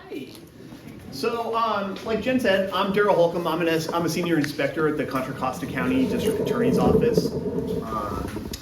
Hi. So, like Jen said, I'm Darryl Holcombe. I'm a senior inspector at the Contra Costa County District Attorney's Office.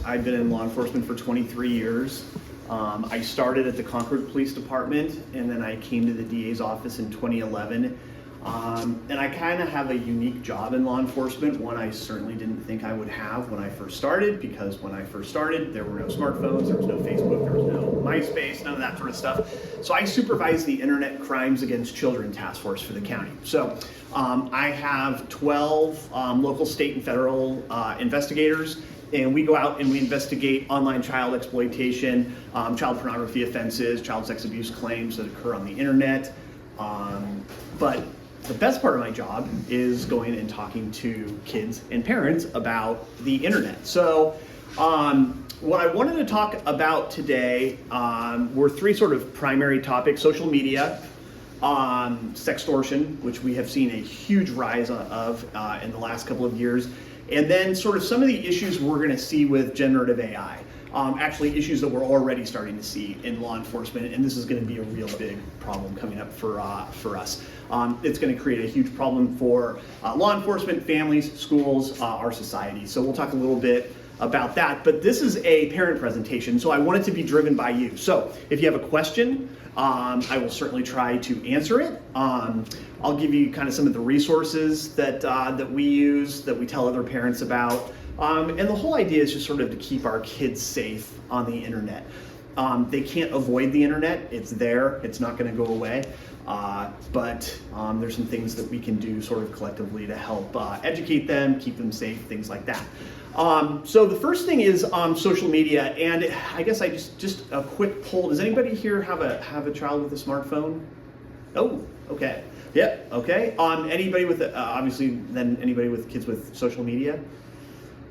I've been in law enforcement for 23 years. I started at the Concord Police Department, and then I came to the DA's office in 2011. And I kind of have a unique job in law enforcement, one I certainly didn't think I would have when I first started, because when I first started, there were no smartphones, there was no Facebook, there was no MySpace, none of that sort of stuff. So I supervise the Internet Crimes Against Children Task Force for the county. So I have 12 local, state, and federal investigators, and we go out and we investigate online child exploitation, child pornography offenses, child sex abuse claims that occur on the internet. But the best part of my job is going and talking to kids and parents about the internet. So what I wanted to talk about today were three sort of primary topics: social media, sextortion, which we have seen a huge rise of in the last couple of years, and then sort of some of the issues we're going to see with generative AI. Actually, issues that we're already starting to see in law enforcement, and this is going to be a real big problem coming up for us. It's going to create a huge problem for law enforcement, families, schools, our society. So we'll talk a little bit about that, but this is a parent presentation, so I want it to be driven by you. So if you have a question, I will certainly try to answer it. I'll give you kind of some of the resources that we use, that we tell other parents about. And the whole idea is just sort of to keep our kids safe on the internet. They can't avoid the internet. It's there. It's not going to go away. But there's some things that we can do sort of collectively to help educate them, keep them safe, things like that. So the first thing is social media, and I guess I just a quick poll. Does anybody here have a child with a smartphone? Oh, okay. Yep. Okay. Anybody with obviously then anybody with kids with social media?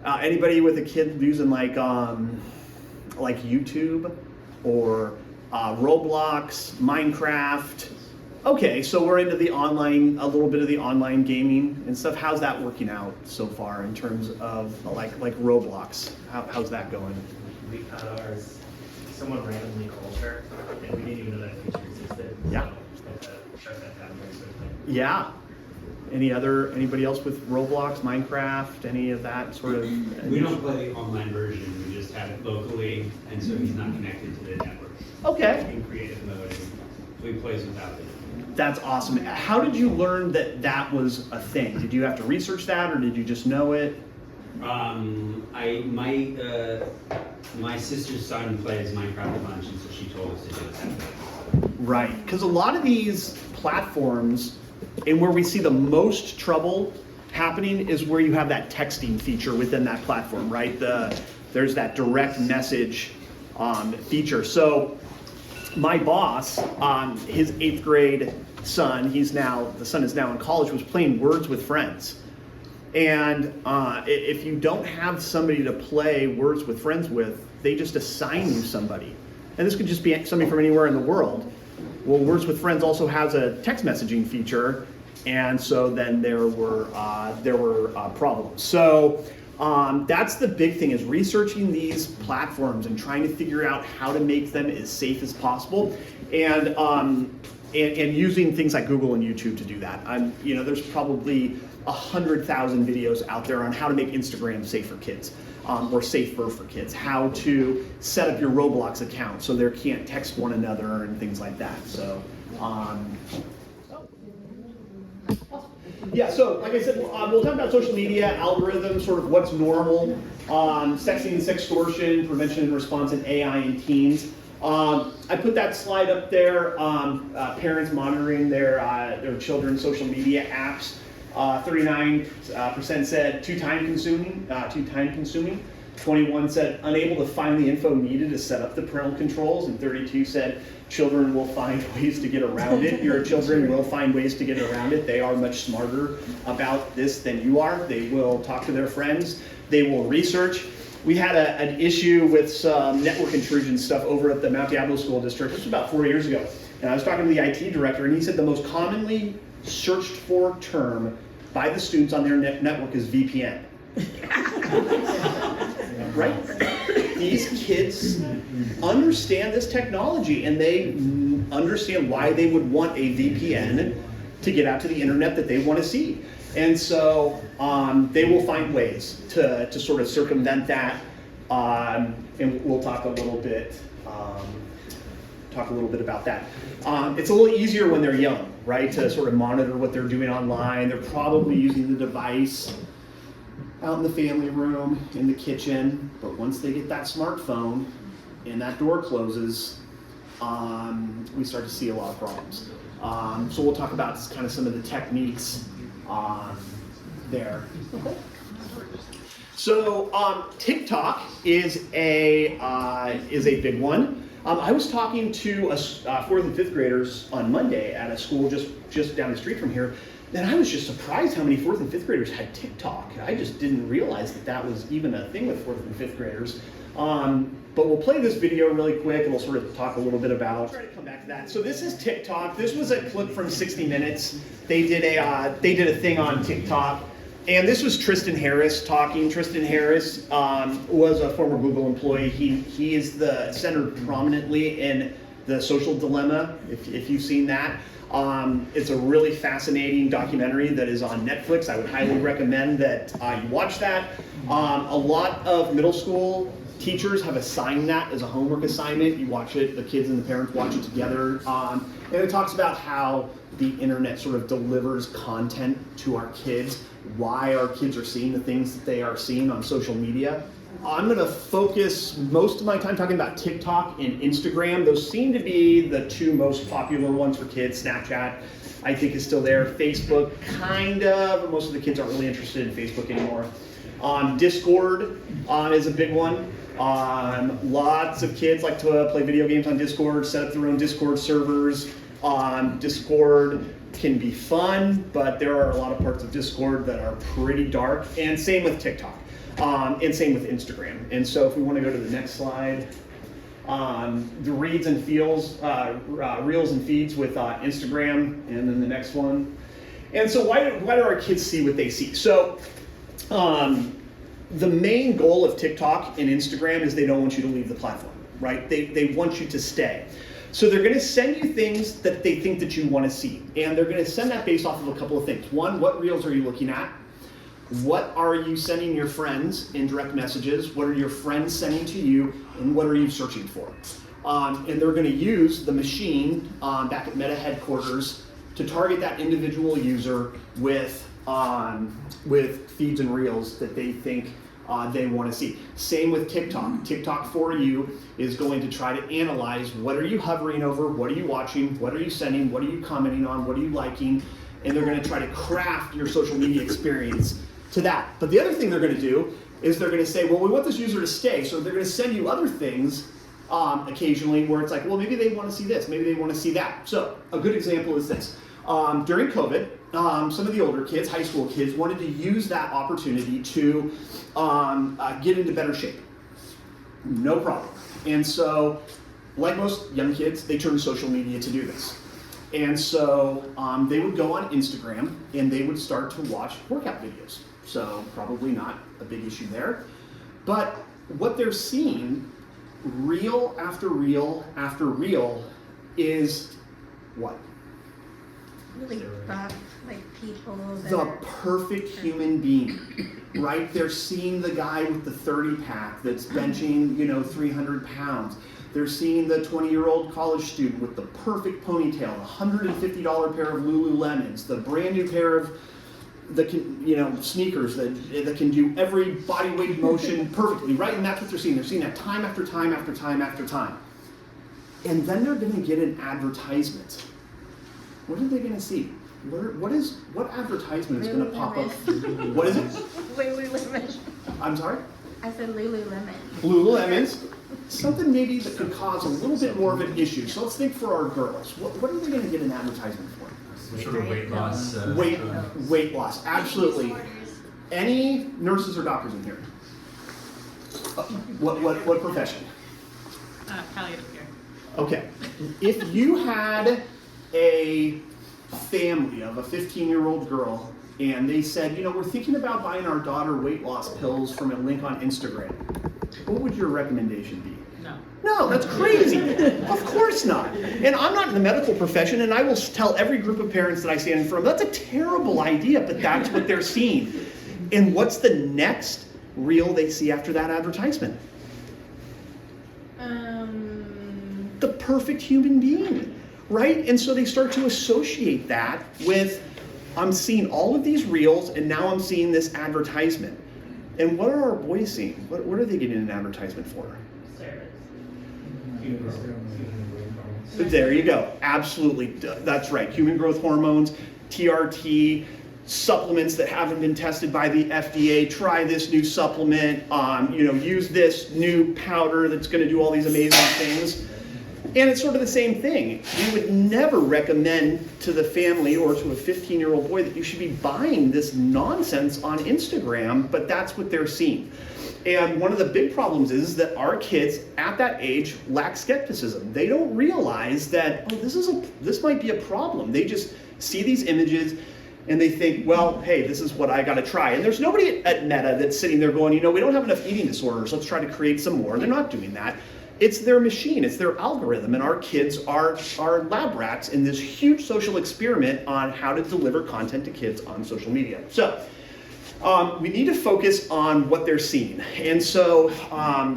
Anybody with a kid using like YouTube or Roblox, Minecraft? Okay, so we're into the online, a little bit of the online gaming and stuff. How's that working out so far in terms of like Roblox? How's that going? We found ours somewhat randomly Contra, and we didn't even know that feature existed. Yeah. So, shut that down very quickly. Yeah. Anybody else with Roblox, Minecraft, any of that sort of? We don't play online version. We just have it locally, and so he's not connected to the network. Okay. In creative mode, so he plays without it. That's awesome. How did you learn that was a thing? Did you have to research that, or did you just know it? My sister's son plays Minecraft a bunch, and so she told us to do it. Right, because a lot of these platforms, and where we see the most trouble happening is where you have that texting feature within that platform, right? There's that direct message feature. So my boss, his 8th grade son, the son is now in college, was playing Words with Friends. And if you don't have somebody to play Words with Friends with, they just assign you somebody. And this could just be somebody from anywhere in the world. Well, Words with Friends also has a text messaging feature, and so then there were problems. So that's the big thing, is researching these platforms and trying to figure out how to make them as safe as possible, and using things like Google and YouTube to do that. There's probably 100,000 videos out there on how to make Instagram safe for kids, or safer for kids, how to set up your Roblox account so they can't text one another and things like that. So, yeah, so like I said, we'll talk about social media, algorithms, sort of what's normal, sexting and sextortion, prevention and response in AI and teens. I put that slide up there, parents monitoring their children's social media apps. 39% said too time consuming. 21 said unable to find the info needed to set up the parental controls, and 32 said children will find ways to get around it. Your children will find ways to get around it. They are much smarter about this than you are. They will talk to their friends. They will research. We had an issue with some network intrusion stuff over at the Mount Diablo School District. This was about 4 years ago. And I was talking to the IT director, and he said the most commonly searched for term by the students on their network is VPN. Right? these kids understand this technology, and they understand why they would want a VPN to get out to the internet that they want to see. And so they will find ways to sort of circumvent that. And we'll talk a little bit about that. It's a little easier when they're young, right, to sort of monitor what they're doing online. They're probably using the device out in the family room, in the kitchen, but once they get that smartphone and that door closes, we start to see a lot of problems. So we'll talk about kind of some of the techniques there. So TikTok is a big one. I was talking to fourth and fifth graders on Monday at a school just down the street from here, and I was just surprised how many fourth and fifth graders had TikTok. I just didn't realize that was even a thing with fourth and fifth graders. But we'll play this video really quick, and we'll sort of talk a little bit about. I'll try to come back to that. So this is TikTok. This was a clip from 60 Minutes. They did a thing on TikTok, and this was Tristan Harris talking. Tristan Harris was a former Google employee. He is centered prominently in The Social Dilemma, if you've seen that. It's a really fascinating documentary that is on Netflix. I would highly recommend that you watch that. A lot of middle school teachers have assigned that as a homework assignment. You watch it, the kids and the parents watch it together. And it talks about how the internet sort of delivers content to our kids, why our kids are seeing the things that they are seeing on social media. I'm going to focus most of my time talking about TikTok and Instagram. Those seem to be the two most popular ones for kids. Snapchat, I think, is still there. Facebook, kind of, but most of the kids aren't really interested in Facebook anymore. Discord is a big one. Lots of kids like to play video games on Discord, set up their own Discord servers. Discord can be fun, but there are a lot of parts of Discord that are pretty dark, and same with TikTok. And same with Instagram. And so if we want to go to the next slide, the reels and feeds with Instagram, and then the next one. And so why do our kids see what they see? So the main goal of TikTok and Instagram is they don't want you to leave the platform, right? They want you to stay. So they're going to send you things that they think that you want to see. And they're going to send that based off of a couple of things. One, what reels are you looking at? What are you sending your friends in direct messages? What are your friends sending to you? And what are you searching for? And they're going to use the machine back at Meta headquarters to target that individual user with feeds and reels that they think they want to see. Same with TikTok. TikTok for you is going to try to analyze what are you hovering over, what are you watching, what are you sending, what are you commenting on, what are you liking, and they're going to try to craft your social media experience to that. But the other thing they're going to do is they're going to say, well, we want this user to stay, so they're going to send you other things occasionally where it's like, well, maybe they want to see this, maybe they want to see that. So a good example is this. During COVID, some of the older kids, high school kids, wanted to use that opportunity to get into better shape. No problem. And so, like most young kids, they turn to social media to do this. And so they would go on Instagram and they would start to watch workout videos. So probably not a big issue there. But what they're seeing, reel after reel after reel, is what? Really buff, like people that The are perfect human being, right? They're seeing the guy with the 30-pack that's benching, 300 pounds. They're seeing the 20-year-old college student with the perfect ponytail, the $150 pair of Lululemons, the brand new pair of sneakers that can do every body weight motion perfectly, right? And that's what they're seeing. They're seeing that time after time after time after time. And then they're going to get an advertisement. What are they going to see? What advertisement is going to pop up? What is it? Lululemon. I'm sorry? I said Lululemon. Lululemons. Something maybe that could cause a little bit more of an issue. So let's think for our girls. What are they going to get an advertisement for? Sort of weight loss. Weight loss, absolutely. Any nurses or doctors in here? What profession? Palliative care. Okay. If you had a family of a 15-year-old girl and they said, you know, we're thinking about buying our daughter weight loss pills from a link on Instagram. What would your recommendation be? No. No, that's crazy. Of course not. And I'm not in the medical profession, and I will tell every group of parents that I stand in front of, that's a terrible idea, but that's what they're seeing. And what's the next reel they see after that advertisement? The perfect human being, right? And so they start to associate that with, I'm seeing all of these reels, and now I'm seeing this advertisement. And what are our boys seeing? What are they getting an advertisement for? There you go. Absolutely. That's right. Human growth hormones, TRT, supplements that haven't been tested by the FDA. Try this new supplement. Use this new powder that's going to do all these amazing things. And it's sort of the same thing. We would never recommend to the family or to a 15-year-old boy that you should be buying this nonsense on Instagram, but that's what they're seeing. And one of the big problems is that our kids at that age lack skepticism. They don't realize that, this might be a problem. They just see these images and they think, well, hey, this is what I got to try. And there's nobody at Meta that's sitting there going, we don't have enough eating disorders. Let's try to create some more. They're not doing that. It's their machine, it's their algorithm, and our kids are lab rats in this huge social experiment on how to deliver content to kids on social media. So we need to focus on what they're seeing. And so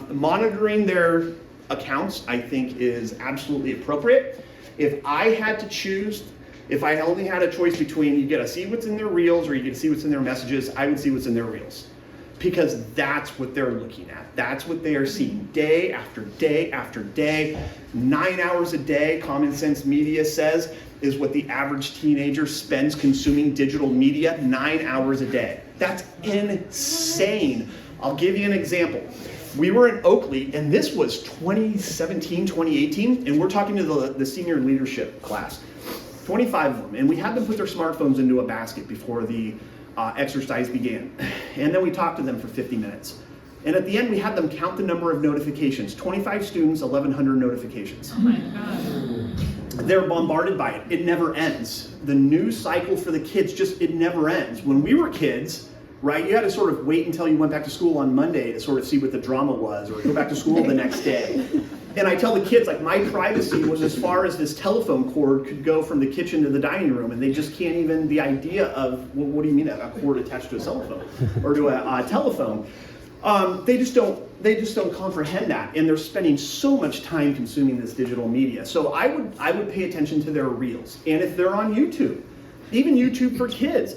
monitoring their accounts, I think, is absolutely appropriate. If I had to choose, if I only had a choice between you get to see what's in their reels or you get to see what's in their messages, I would see what's in their reels. Because that's what they're looking at. That's what they are seeing day after day after day. 9 hours a day, Common Sense Media says, is what the average teenager spends consuming digital media, 9 hours a day. That's insane. I'll give you an example. We were in Oakley, and this was 2017, 2018, and we're talking to the senior leadership class, 25 of them, and we had them put their smartphones into a basket before the exercise began. And then we talked to them for 50 minutes. And at the end, we had them count the number of notifications. 25 students, 1,100 notifications. Oh my God. They're bombarded by it. It never ends. The news cycle for the kids, it never ends. When we were kids, right, you had to sort of wait until you went back to school on Monday to sort of see what the drama was, or go back to school the next day. And I tell the kids, my privacy was as far as this telephone cord could go from the kitchen to the dining room, and they just can't even, the idea of, well, what do you mean a cord attached to a cell phone or to a telephone? They just don't comprehend that, and they're spending so much time consuming this digital media. So I would pay attention to their reels, and if they're on YouTube, even YouTube for kids,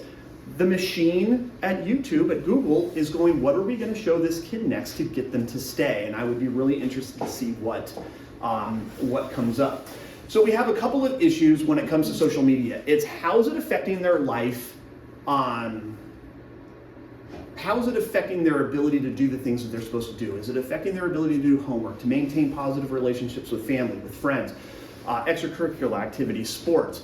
the machine at YouTube, at Google, is going, what are we going to show this kid next to get them to stay? And I would be really interested to see what comes up. So we have a couple of issues when it comes to social media. It's how is it affecting their life? How is it affecting their ability to do the things that they're supposed to do? Is it affecting their ability to do homework, to maintain positive relationships with family, with friends, extracurricular activities, sports?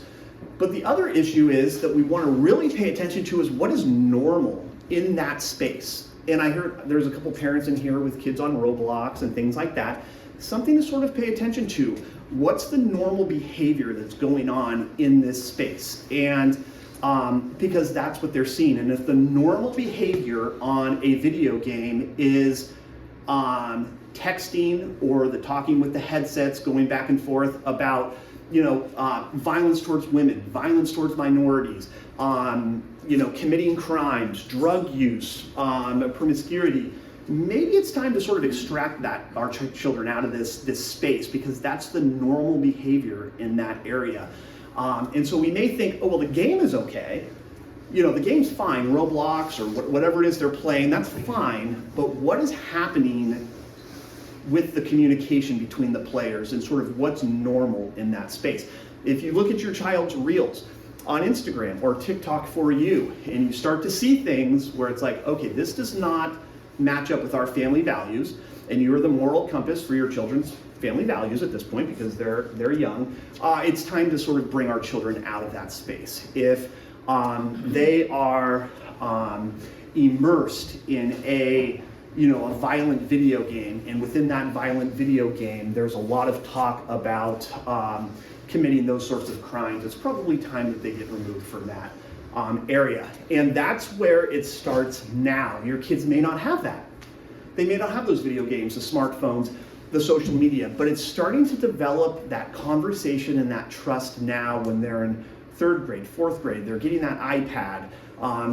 But the other issue is that we want to really pay attention to is what is normal in that space. And I heard there's a couple parents in here with kids on Roblox and things like that. Something to sort of pay attention to. What's the normal behavior that's going on in this space? And because that's what they're seeing. And if the normal behavior on a video game is texting or the talking with the headsets, going back and forth about violence towards women, violence towards minorities, committing crimes, drug use, promiscuity. Maybe it's time to sort of extract our children out of this space, because that's the normal behavior in that area. And so we may think, oh, well, the game is okay. The game's fine, Roblox or whatever it is they're playing, that's fine. But what is happening with the communication between the players and sort of what's normal in that space? If you look at your child's reels on Instagram or TikTok for you, and you start to see things where it's like, okay, this does not match up with our family values, and you're the moral compass for your children's family values at this point because they're young, it's time to sort of bring our children out of that space. If they are immersed in a violent video game, and within that violent video game, there's a lot of talk about committing those sorts of crimes, it's probably time that they get removed from that area. And that's where it starts now. Your kids may not have that. They may not have those video games, the smartphones, the social media, but it's starting to develop that conversation and that trust now when they're in 3rd grade, 4th grade. They're getting that iPad.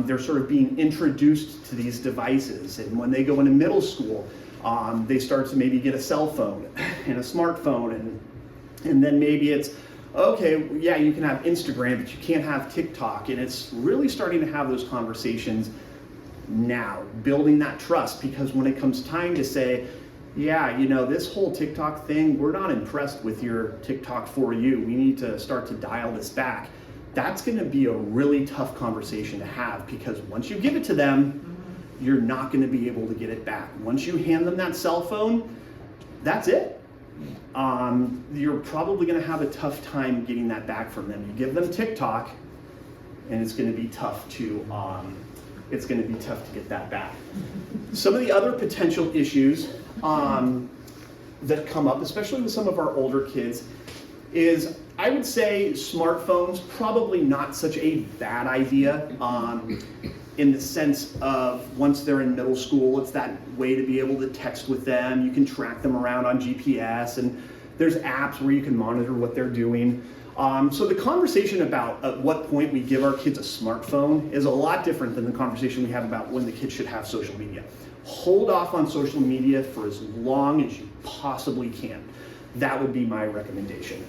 They're sort of being introduced to these devices. And when they go into middle school, they start to maybe get a cell phone and a smartphone. And then maybe it's, okay, yeah, you can have Instagram, but you can't have TikTok. And it's really starting to have those conversations now, building that trust, because when it comes time to say, yeah, you know, this whole TikTok thing, we're not impressed with your TikTok for you. We need to start to dial this back. That's going to be a really tough conversation to have, because once you give it to them, you're not going to be able to get it back. Once you hand them that cell phone, that's it. You're probably going to have a tough time getting that back from them. You give them TikTok, and it's going to be tough to get that back. Some of the other potential issues that come up, especially with some of our older kids, is I would say smartphones, probably not such a bad idea in the sense of once they're in middle school, it's that way to be able to text with them. You can track them around on GPS, and there's apps where you can monitor what they're doing. So the conversation about at what point we give our kids a smartphone is a lot different than the conversation we have about when the kids should have social media. Hold off on social media for as long as you possibly can. That would be my recommendation.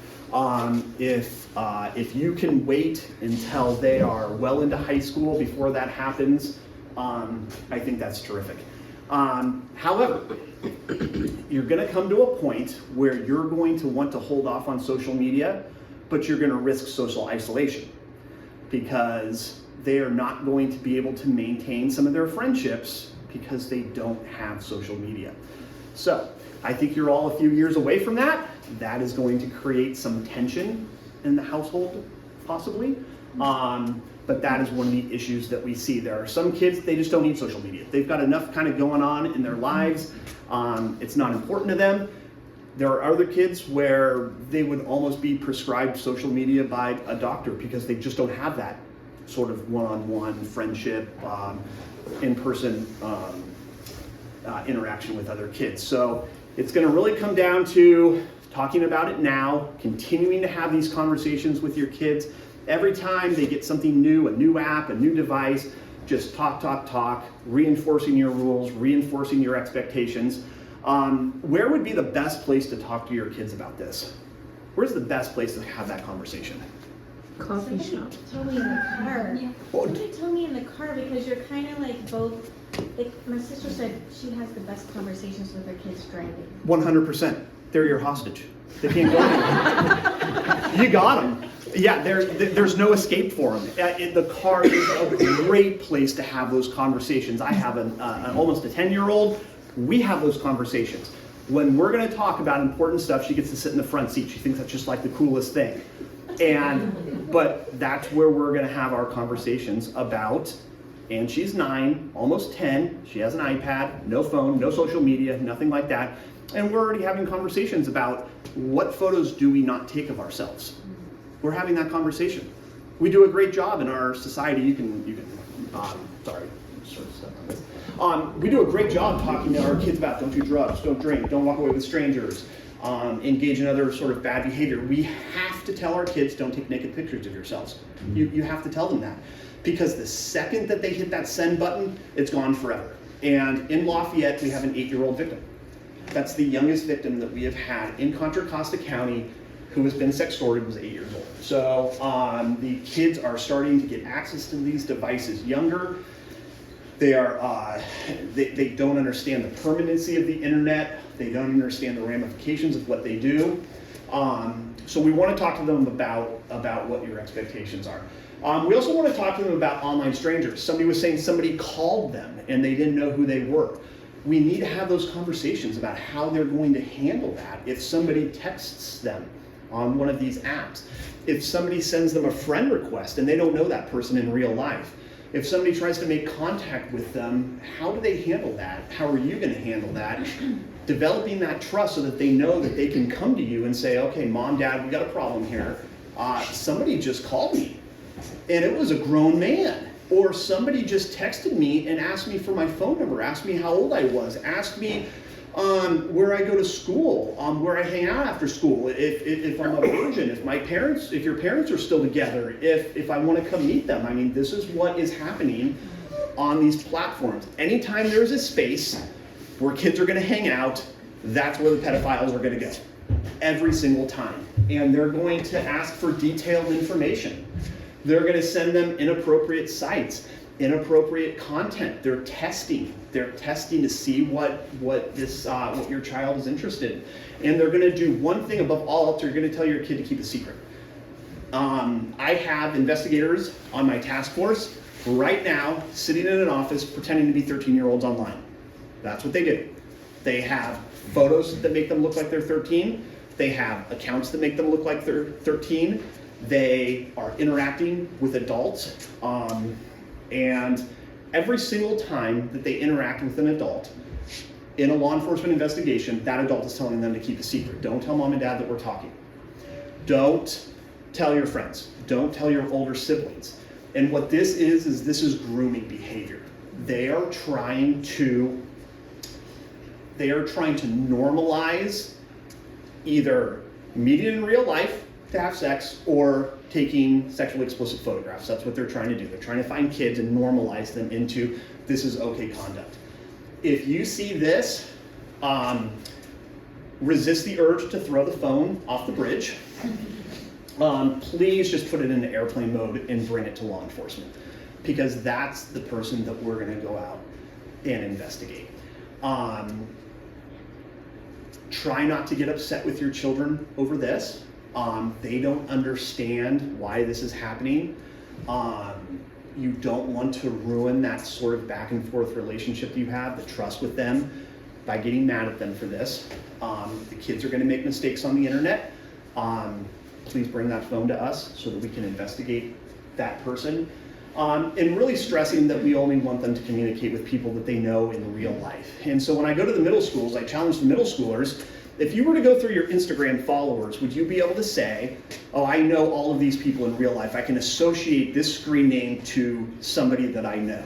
If you can wait until they are well into high school before that happens, I think that's terrific. However, you're going to come to a point where you're going to want to hold off on social media, but you're going to risk social isolation, because they are not going to be able to maintain some of their friendships because they don't have social media. So I think you're all a few years away from that. That is going to create some tension in the household, possibly. But that is one of the issues that we see. There are some kids, they just don't need social media. They've got enough kind of going on in their lives. It's not important to them. There are other kids where they would almost be prescribed social media by a doctor because they just don't have that sort of one-on-one friendship, in-person interaction with other kids. So it's going to really come down to talking about it now, continuing to have these conversations with your kids. Every time they get something new, a new app, a new device, just talk, reinforcing your rules, reinforcing your expectations. Where would be the best place to talk to your kids about this? Where's the best place to have that conversation? Coffee shop. Told me in the car. Oh, Somebody told me in the car, because you're kind of like both. Like my sister said, she has the best conversations with her kids driving. 100%. They're your hostage. They can't go anywhere. You got them. Yeah, there's no escape for them. The car is a great place to have those conversations. I have an almost a 10-year-old. We have those conversations. When we're going to talk about important stuff, she gets to sit in the front seat. She thinks that's just like the coolest thing. But that's where we're going to have our conversations about, and she's 9, almost 10. She has an iPad, no phone, no social media, nothing like that. And we're already having conversations about what photos do we not take of ourselves. We're having that conversation. We do a great job in our society. You can sorry, sort of stuck on this. We do a great job talking to our kids about don't do drugs, don't drink, don't walk away with strangers, engage in other sort of bad behavior. We have to tell our kids don't take naked pictures of yourselves. You have to tell them that, because the second that they hit that send button, it's gone forever. And in Lafayette, we have an 8-year-old victim. That's the youngest victim that we have had in Contra, Costa County, who has been sextorted, was 8 years old. So the kids are starting to get access to these devices younger. They are they don't understand the permanency of the internet. They don't understand the ramifications of what they do. So we want to talk to them about what your expectations are. We also want to talk to them about online strangers. Somebody was saying somebody called them and they didn't know who they were. We need to have those conversations about how they're going to handle that if somebody texts them on one of these apps. If somebody sends them a friend request and they don't know that person in real life. If somebody tries to make contact with them, how do they handle that? How are you going to handle that? Developing that trust so that they know that they can come to you and say, okay, Mom, Dad, we got a problem here. Somebody just called me and it was a grown man. Or somebody just texted me and asked me for my phone number, asked me how old I was, asked me where I go to school, where I hang out after school, if I'm a virgin, if your parents are still together, if I want to come meet them. I mean, this is what is happening on these platforms. Anytime there's a space where kids are going to hang out, that's where the pedophiles are going to go. Every single time. And they're going to ask for detailed information. They're going to send them inappropriate sites, inappropriate content. They're testing to see what your child is interested in. And they're going to do one thing above all else. They're going to tell your kid to keep a secret. I have investigators on my task force right now sitting in an office pretending to be 13-year-olds online. That's what they do. They have photos that make them look like they're 13. They have accounts that make them look like they're 13. They are interacting with adults. And every single time that they interact with an adult in a law enforcement investigation, that adult is telling them to keep a secret. Don't tell mom and dad that we're talking. Don't tell your friends. Don't tell your older siblings. And what this is grooming behavior. They are trying to normalize either meeting in real life to have sex or taking sexually explicit photographs. That's what they're trying to do. They're trying to find kids and normalize them into this is okay conduct. If you see this, resist the urge to throw the phone off the bridge. Please just put it into airplane mode and bring it to law enforcement, because that's the person that we're going to go out and investigate. Try not to get upset with your children over this. They don't understand why this is happening. You don't want to ruin that sort of back and forth relationship you have, the trust with them, by getting mad at them for this. The kids are going to make mistakes on the internet. Please bring that phone to us so that we can investigate that person. And really stressing that we only want them to communicate with people that they know in real life. And so when I go to the middle schools, I challenge the middle schoolers, if you were to go through your Instagram followers, would you be able to say, oh, I know all of these people in real life. I can associate this screen name to somebody that I know.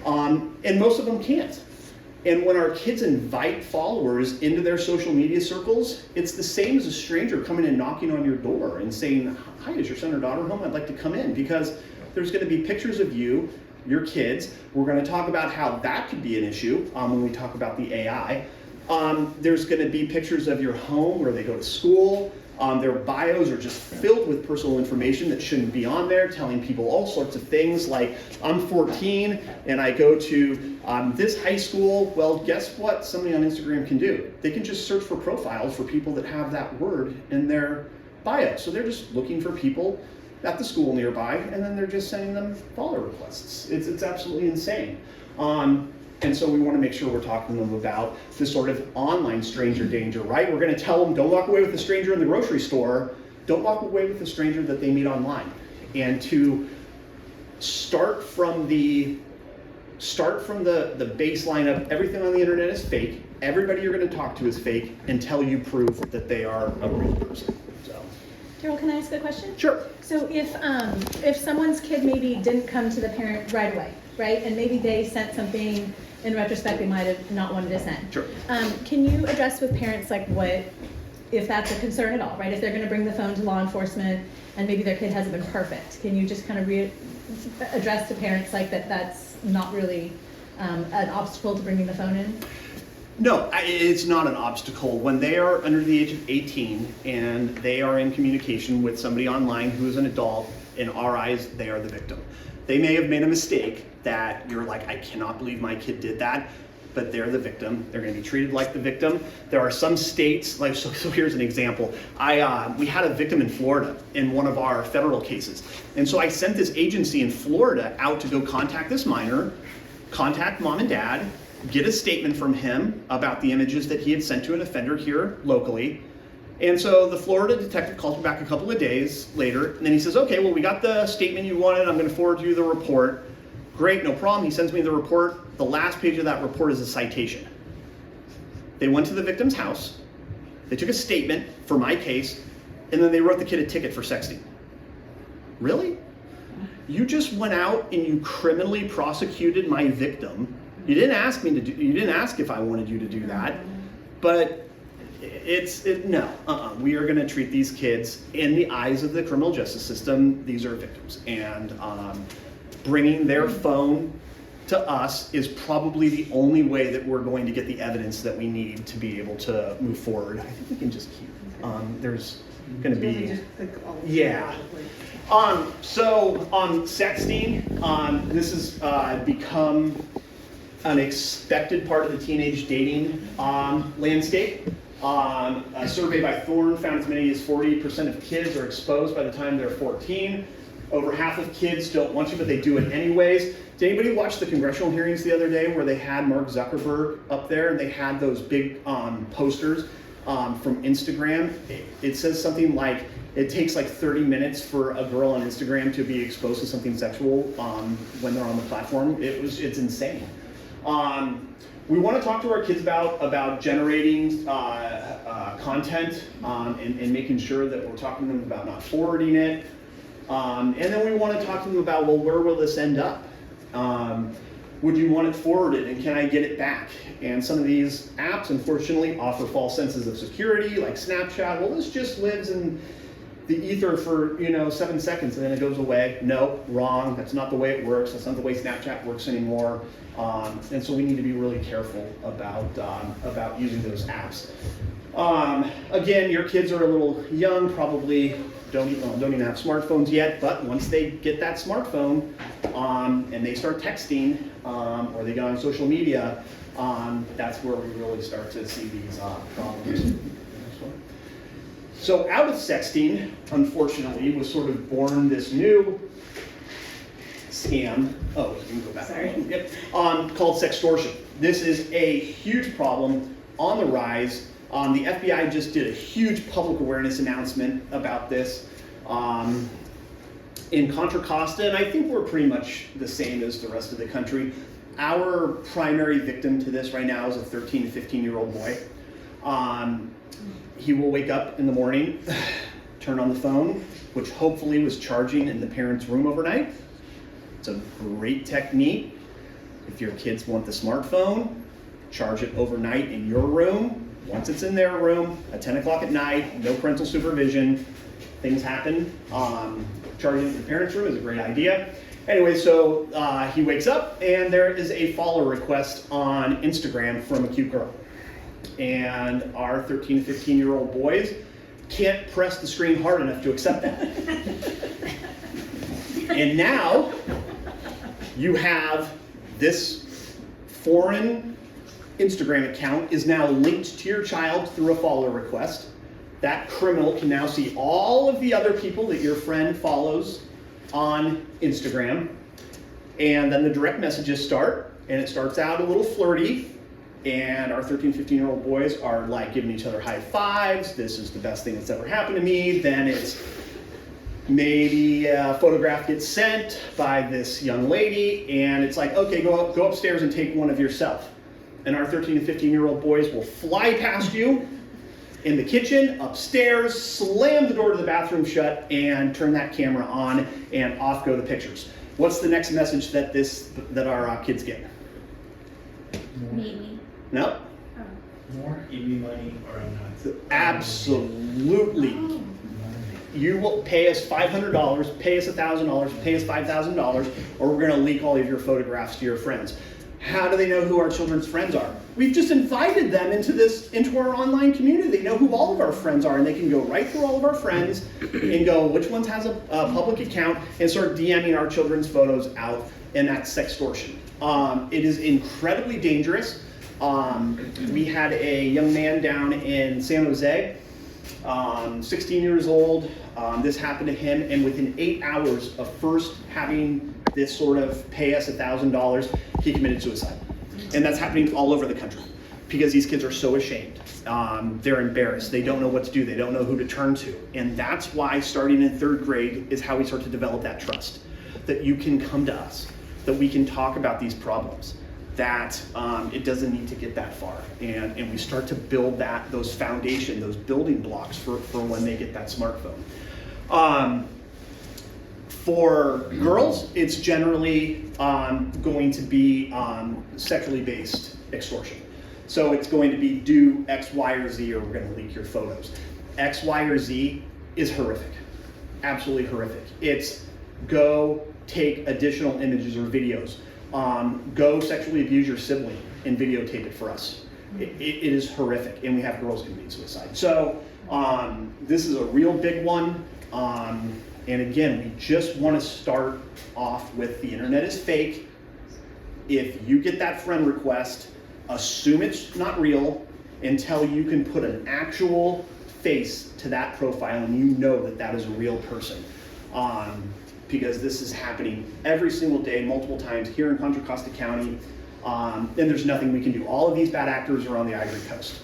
And most of them can't. And when our kids invite followers into their social media circles, it's the same as a stranger coming and knocking on your door and saying, hi, is your son or daughter home? I'd like to come in, because there's going to be pictures of you, your kids. We're going to talk about how that could be an issue when we talk about the AI. There's going to be pictures of your home, where they go to school. Their bios are just filled with personal information that shouldn't be on there, telling people all sorts of things like, I'm 14 and I go to this high school. Well, guess what somebody on Instagram can do? They can just search for profiles for people that have that word in their bio. So they're just looking for people at the school nearby, and then they're just sending them follow requests. It's absolutely insane. And so we want to make sure we're talking to them about this sort of online stranger danger, right? We're going to tell them, don't walk away with a stranger in the grocery store. Don't walk away with a stranger that they meet online. And to start from the baseline of everything on the internet is fake, everybody you're going to talk to is fake, until you prove that they are a real person. So, Darryl, can I ask a question? sure. So if someone's kid maybe didn't come to the parent right away, right, and maybe they sent something in retrospect they might have not wanted to send. Sure. Can you address with parents like what, if that's a concern at all, right? If they're going to bring the phone to law enforcement and maybe their kid hasn't been perfect, can you just kind of address to parents like that's not really an obstacle to bringing the phone in? No, it's not an obstacle. When they are under the age of 18 and they are in communication with somebody online who is an adult, in our eyes, they are the victim. They may have made a mistake that you're like, I cannot believe my kid did that, but they're the victim. They're going to be treated like the victim. There are some states, like so here's an example. We had a victim in Florida in one of our federal cases. And so I sent this agency in Florida out to go contact this minor, contact mom and dad, get a statement from him about the images that he had sent to an offender here locally. And so the Florida detective calls me back a couple of days later, and then he says, okay, well, we got the statement you wanted. I'm going to forward you the report. Great, no problem. He sends me the report. The last page of that report is a citation. They went to the victim's house. They took a statement for my case, and then they wrote the kid a ticket for sexting. Really? you just went out and you criminally prosecuted my victim. You didn't ask me to do, you didn't ask if I wanted you to do that, but no, we are going to treat these kids in the eyes of the criminal justice system. These are victims, and bringing their phone to us is probably the only way that we're going to get the evidence that we need to be able to move forward. I think we can just keep, there's going to be, yeah. So on sexting, this has become an expected part of the teenage dating landscape. A survey by Thorne found as many as 40% of kids are exposed by the time they're 14. Over half of kids don't want to, but they do it anyways. Did anybody watch the congressional hearings the other day where they had Mark Zuckerberg up there and they had those big posters from Instagram? It says something like, it takes like 30 minutes for a girl on Instagram to be exposed to something sexual when they're on the platform. It's insane. We want to talk to our kids about generating content and making sure that we're talking to them about not forwarding it. And then we want to talk to them about, well, where will this end up? Would you want it forwarded, and can I get it back? And some of these apps, unfortunately, offer false senses of security, like Snapchat. Well, this just lives in the ether for 7 seconds and then it goes away. No, wrong. That's not the way it works. That's not the way Snapchat works anymore. And so we need to be really careful about using those apps. Again, your kids are a little young, probably don't even have smartphones yet, but once they get that smartphone and they start texting or they get on social media, that's where we really start to see these problems. So out of sexting, unfortunately, was sort of born this new scam. Oh, you can go back. Sorry. Yep. Called sextortion. This is a huge problem on the rise. The FBI just did a huge public awareness announcement about this in Contra, Costa, and I think we're pretty much the same as the rest of the country. Our primary victim to this right now is a 13 to 15-year-old boy. He will wake up in the morning, turn on the phone, which hopefully was charging in the parent's room overnight. It's a great technique. If your kids want the smartphone, charge it overnight in your room. Once it's in their room at 10 o'clock at night, no parental supervision, things happen. Charging it in the parent's room is a great idea. Anyway, so he wakes up and there is a follow request on Instagram from a cute girl. And our 13 to 15-year-old boys can't press the screen hard enough to accept that. And now you have this foreign Instagram account is now linked to your child through a follow request. That criminal can now see all of the other people that your friend follows on Instagram. And then the direct messages start, and it starts out a little flirty. And our 13, 15-year-old boys are like giving each other high fives. This is the best thing that's ever happened to me. Then it's maybe a photograph gets sent by this young lady, and it's like, okay, go upstairs and take one of yourself. And our 13 to 15-year-old boys will fly past you in the kitchen, upstairs, slam the door to the bathroom shut, and turn that camera on, and off go the pictures. What's the next message that our kids get? Meet me. No? More, give me money, or I'm not. Absolutely. You will pay us $500, pay us $1,000, pay us $5,000, or we're going to leak all of your photographs to your friends. How do they know who our children's friends are? We've just invited them into our online community. They know who all of our friends are, and they can go right through all of our friends and go, which ones has a public account, and start DMing our children's photos out, and that's sextortion. It is incredibly dangerous. We had a young man down in San Jose, 16 years old. This happened to him, and within 8 hours of first having this sort of pay us $1,000, he committed suicide. And that's happening all over the country because these kids are so ashamed. They're embarrassed. They don't know what to do. They don't know who to turn to. And that's why starting in 3rd grade is how we start to develop that trust, that you can come to us, that we can talk about these problems, that it doesn't need to get that far. And we start to build those foundation, those building blocks for when they get that smartphone. For girls, it's generally going to be sexually based extortion. So it's going to be do X, Y, or Z, or we're going to leak your photos. X, Y, or Z is horrific, absolutely horrific. It's go take additional images or videos. Go sexually abuse your sibling and videotape it for us. It is horrific, and we have girls committing suicide. So this is a real big one. And again, we just want to start off with the internet is fake. If you get that friend request, assume it's not real until you can put an actual face to that profile and you know that that is a real person. Because this is happening every single day, multiple times here in Contra, Costa County, and there's nothing we can do. All of these bad actors are on the Ivory Coast.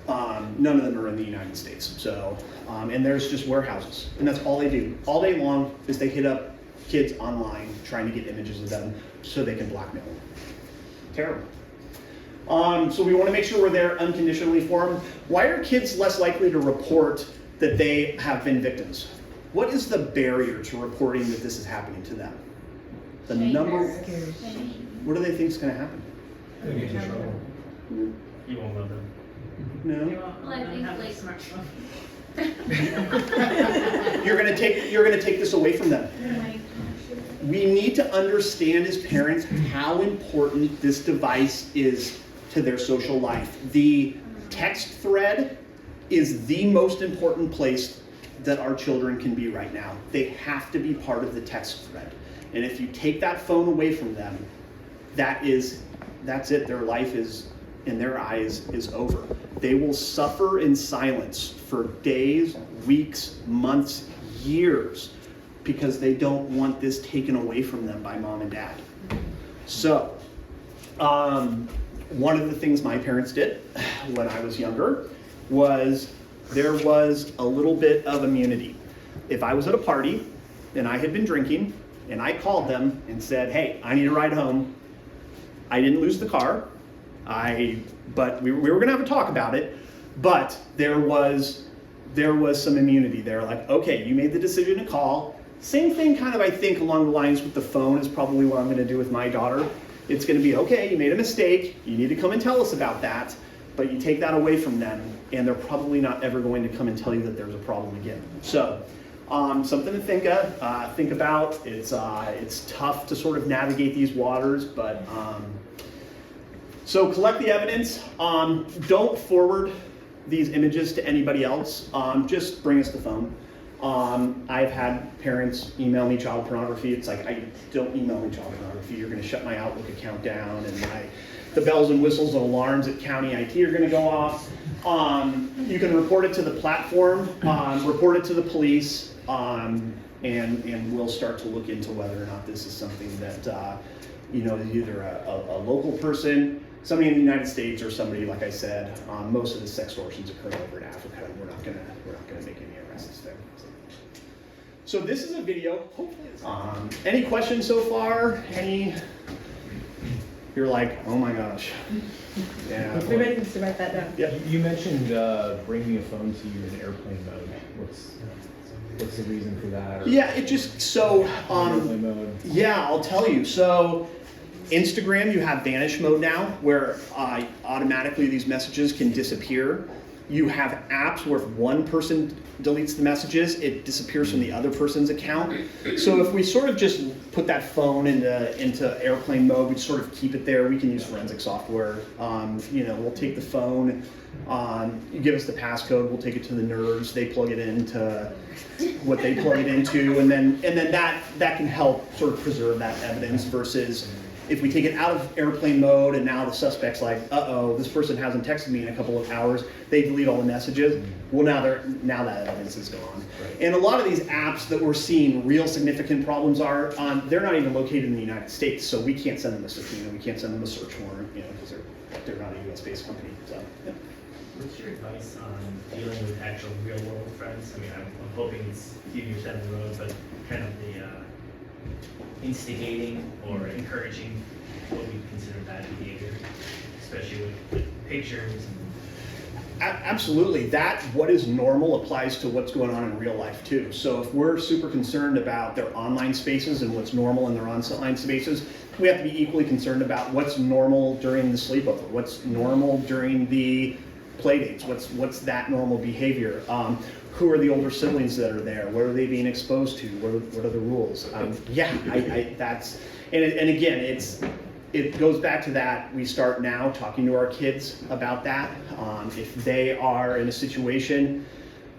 None of them are in the United States. So, and there's just warehouses, and that's all they do. All day long is they hit up kids online trying to get images of them so they can blackmail them. Terrible. So we want to make sure we're there unconditionally for them. Why are kids less likely to report that they have been victims? What is the barrier to reporting that this is happening to them? The number. What do they think is going to happen? You won't love them. No. Well, I think like smartphone. You're going to take this away from them. We need to understand as parents how important this device is to their social life. The text thread is the most important place that our children can be right now. They have to be part of the text thread. And if you take that phone away from them, that's it. Their life is, in their eyes, is over. They will suffer in silence for days, weeks, months, years, because they don't want this taken away from them by mom and dad. So, one of the things my parents did when I was younger was there was a little bit of immunity. If I was at a party and I had been drinking and I called them and said, hey, I need a ride home, I didn't lose the car, but we were gonna have a talk about it, but there was some immunity there. Like, okay, you made the decision to call. Same thing kind of, I think, along the lines with the phone is probably what I'm gonna do with my daughter. It's gonna be, okay, you made a mistake, you need to come and tell us about that, but you take that away from them and they're probably not ever going to come and tell you that there's a problem again. So, something to think about. It's tough to sort of navigate these waters, but so collect the evidence. Don't forward these images to anybody else. Just bring us the phone. I've had parents email me child pornography. It's like, I don't email me child pornography. You're going to shut my Outlook account down, and the bells and whistles and alarms at county IT are going to go off. You can report it to the platform, report it to the police, and we'll start to look into whether or not this is something that is either a local person, somebody in the United States, or somebody, like I said, most of the sextortions occur over in Africa, and we're not gonna make any arrests there. So this is a video. Hopefully, any questions so far? You're like, oh my gosh. Yeah. Everybody needs to write that down. Yeah. You mentioned bringing a phone to you in airplane mode. What's the reason for that? Or Yeah, it just so airplane mode. yeah, I'll tell you. So Instagram, you have vanish mode now, where automatically these messages can disappear. You have apps where if one person deletes the messages, it disappears from the other person's account. So if we sort of just put that phone into airplane mode, we sort of keep it there. We can use forensic software. We'll take the phone, you give us the passcode, we'll take it to the nerds, they plug it into what they plug it into, and then that can help sort of preserve that evidence versus if we take it out of airplane mode and now the suspect's like, uh-oh, this person hasn't texted me in a couple of hours, they delete all the messages, well now that evidence is gone. Right. And a lot of these apps that we're seeing real significant problems are, they're not even located in the United States, so we can't send them a subpoena, we can't send them a search warrant, because they're not a US-based company. So, yeah. What's your advice on dealing with actual real world friends? I mean, I'm hoping it's a few years down the road, but kind of the instigating or encouraging what we consider bad behavior, especially with pictures and Absolutely. That what is normal applies to what's going on in real life too. So if we're super concerned about their online spaces and what's normal in their online spaces, we have to be equally concerned about what's normal during the sleepover, what's normal during the play dates, what's that normal behavior. Who are the older siblings that are there? What are they being exposed to? What are the rules? That's and again, it goes back to that. We start now talking to our kids about that. If they are in a situation,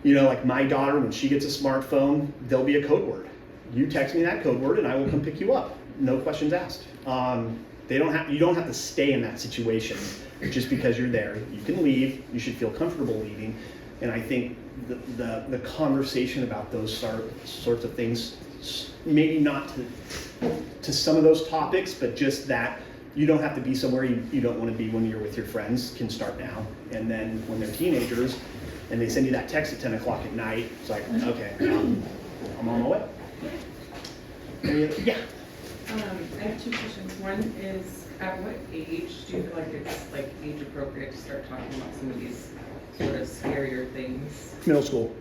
like my daughter, when she gets a smartphone, there'll be a code word. You text me that code word, and I will come pick you up. No questions asked. You don't have to stay in that situation just because you're there. You can leave. You should feel comfortable leaving. And I think the conversation about those sorts of things, maybe not to some of those topics, but just that you don't have to be somewhere you don't want to be when you're with your friends, can start now. And then when they're teenagers and they send you that text at 10 o'clock at night, it's like, okay, I'm on my way. Yeah. I have two questions. One is, at what age do you feel like it's age appropriate to start talking about some of these sort of scarier things? Middle school.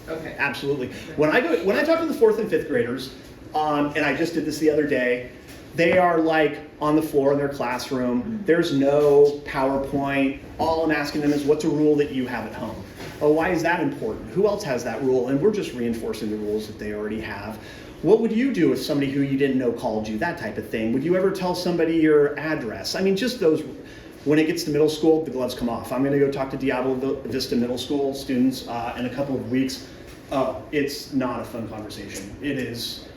Okay. Absolutely. When I talk to the 4th and 5th graders, and I just did this the other day, they are like on the floor in their classroom. There's no PowerPoint. All I'm asking them is, what's a rule that you have at home? Oh, why is that important? Who else has that rule? And we're just reinforcing the rules that they already have. What would you do if somebody who you didn't know called you? That type of thing. Would you ever tell somebody your address? I mean, just those. When it gets to middle school, the gloves come off. I'm going to go talk to Diablo Vista Middle School students in a couple of weeks. Oh, it's not a fun conversation. It is.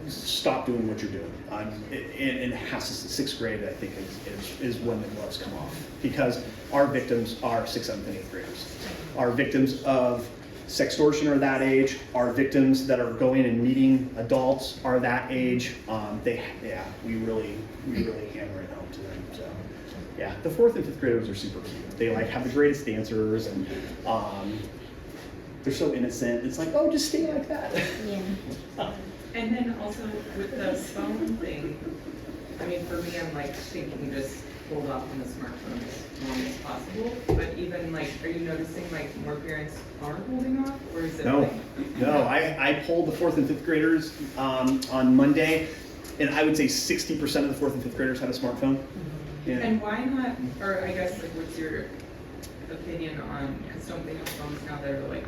Stop doing what you're doing. And it has to, 6th grade, I think, is when the gloves come off, because our victims are 6th, 7th, and 8th graders. Our victims of sextortion are that age. Our victims that are going and meeting adults are that age. We really hammer it home to them. So, yeah, the 4th and 5th graders are super cute. They have the greatest dancers, and they're so innocent. It's like, oh, just stay like that. Yeah. And then also with the phone thing, I mean, for me, I'm thinking just hold off on the smartphone as long as possible. But even are you noticing more parents are holding off, or is it? No. I polled the 4th and 5th graders on Monday, and I would say 60% of the 4th and 5th graders had a smartphone. Yeah. And why not? Or I guess what's your opinion on? Because don't they have phones now that are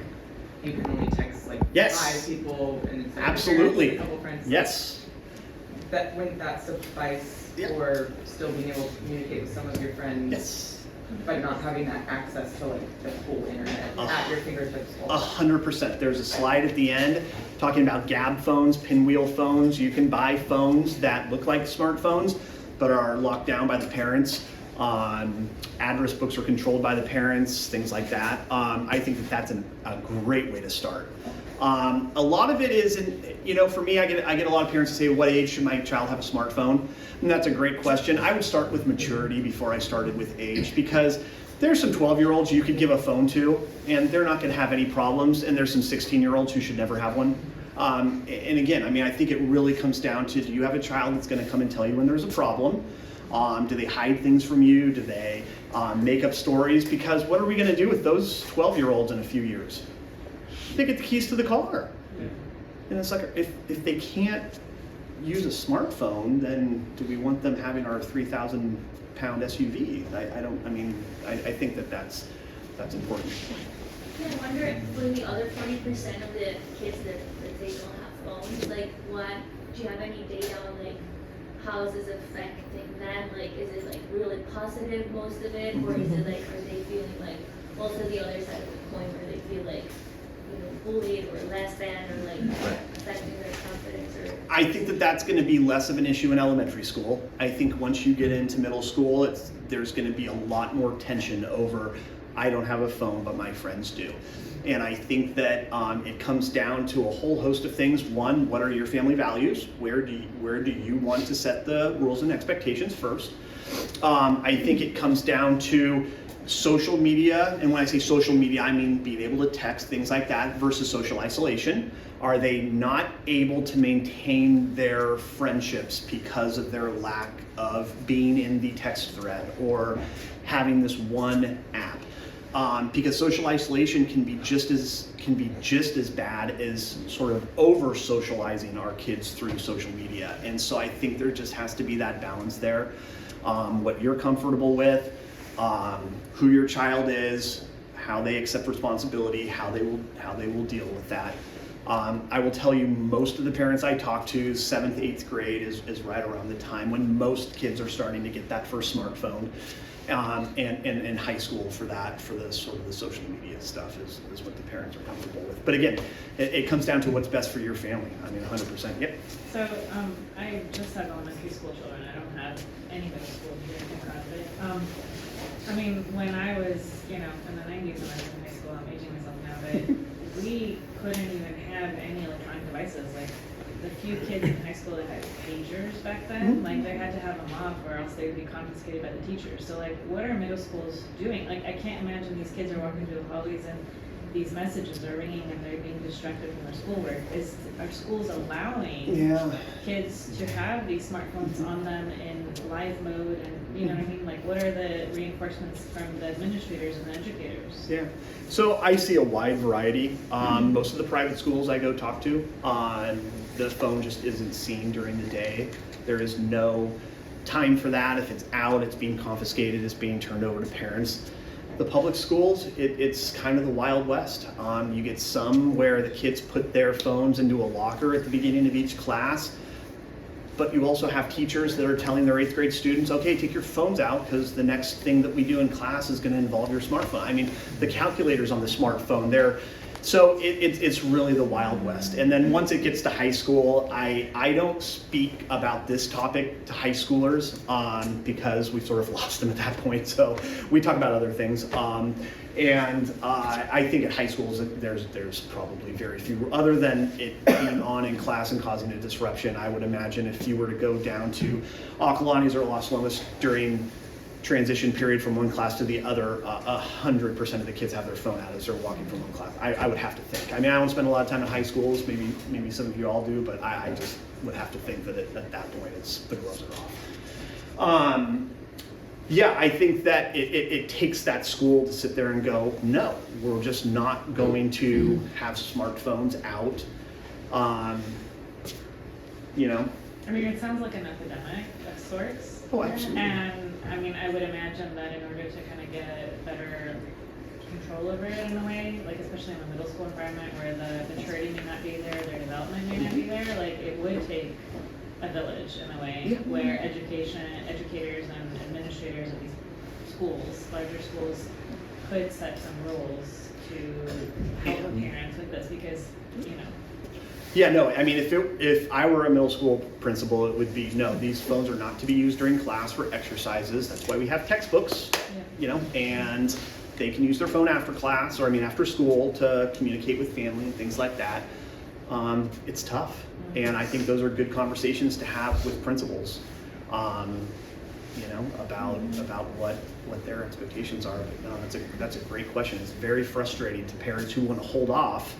you can only text Yes. 5 people and it's Absolutely. a couple friends. Yes. That wouldn't that suffice for still being able to communicate with some of your friends? Yes. By not having that access to the whole internet at your fingertips. 100%. There's a slide at the end talking about gab phones, pinwheel phones. You can buy phones that look like smartphones, but are locked down by the parents. Address books are controlled by the parents, things like that. I think that's a great way to start. A lot of it is, for me, I get a lot of parents who say, what age should my child have a smartphone? And that's a great question. I would start with maturity before I started with age, because there's some 12-year-olds you could give a phone to, and they're not going to have any problems, and there's some 16-year-olds who should never have one. And again, I think it really comes down to, do you have a child that's going to come and tell you when there's a problem? Do they hide things from you? Do they make up stories? Because what are we going to do with those 12-year-olds in a few years? They get the keys to the car. Yeah. And it's if they can't use a smartphone, then do we want them having our 3,000-pound SUV? I think that's important. Yeah, I wonder if for the other 40% of the kids that they don't have phones, what do you have any data on how is this affecting them? Is it really positive, most of it, or is it are they feeling most of the other side of the coin where they feel bullied or less than, or affecting their confidence? Or I think that's going to be less of an issue in elementary school. I think once you get into middle school, there's going to be a lot more tension over, I don't have a phone, but my friends do. And I think that it comes down to a whole host of things. One, what are your family values? Where do you want to set the rules and expectations first? I think it comes down to social media, and when I say social media, I mean being able to text, things like that, versus social isolation. Are they not able to maintain their friendships because of their lack of being in the text thread or having this one app? because social isolation can be just as bad as sort of over socializing our kids through social media. And so I think there just has to be that balance there. What you're comfortable with, who your child is, how they accept responsibility, how they will deal with that. I will tell you, most of the parents I talk to, 7th, 8th grade is right around the time when most kids are starting to get that first smartphone. And high school for the sort of the social media stuff is what the parents are comfortable with. But again, it comes down to what's best for your family. I mean, 100%. Yep. So I just have elementary school children. I don't have any middle school here in Contra. I mean, when I was, in the 90s when I was in high school, I'm aging myself now, but we couldn't even have any electronic devices. Like, the few kids in high school that had pagers back then, like, they had to have them off or else they would be confiscated by the teachers. So, like, what are middle schools doing? Like, I can't imagine these kids are walking through the hallways and these messages are ringing and they're being distracted from their schoolwork. Are schools allowing kids to have these smartphones on them in live mode, and you know what I mean? Like, what are the reinforcements from the administrators and the educators? Yeah. So I see a wide variety. Most of the private schools I go talk to, the phone just isn't seen during the day. There is no time for that. If it's out, it's being confiscated, it's being turned over to parents. The public schools, it's kind of the Wild West. You get some where the kids put their phones into a locker at the beginning of each class, but you also have teachers that are telling their 8th grade students, okay, take your phones out because the next thing that we do in class is going to involve your smartphone. I mean, the calculators on the smartphone, so it's really the Wild West. And then once it gets to high school, I don't speak about this topic to high schoolers because we've sort of lost them at that point. So we talk about other things. I think at high schools there's probably very few, other than it being on in class and causing a disruption. I would imagine if you were to go down to Acalanes or Los Lomas during transition period from one class to the other, 100% of the kids have their phone out as they're walking from one class. I would have to think. I mean, I don't spend a lot of time in high schools. Maybe some of you all do, but I just would have to think that at that point the gloves are off. Yeah, I think that it takes that school to sit there and go, no, we're just not going to have smartphones out. I mean, it sounds like an epidemic of sorts. Oh, absolutely. And I mean, I would imagine that in order to kind of get better control over it in a way, like especially in the middle school environment where the maturity may not be there, their development may not be there, like it would take a village in a way where educators and administrators of these schools, larger schools, could set some rules to help the parents with this because, Yeah, no, I mean, if I were a middle school principal, it would be, no, these phones are not to be used during class for exercises. That's why we have textbooks, and they can use their phone after class, or after school to communicate with family and things like that. It's tough, and I think those are good conversations to have with principals, about what their expectations are. But no, that's a great question. It's very frustrating to parents who want to hold off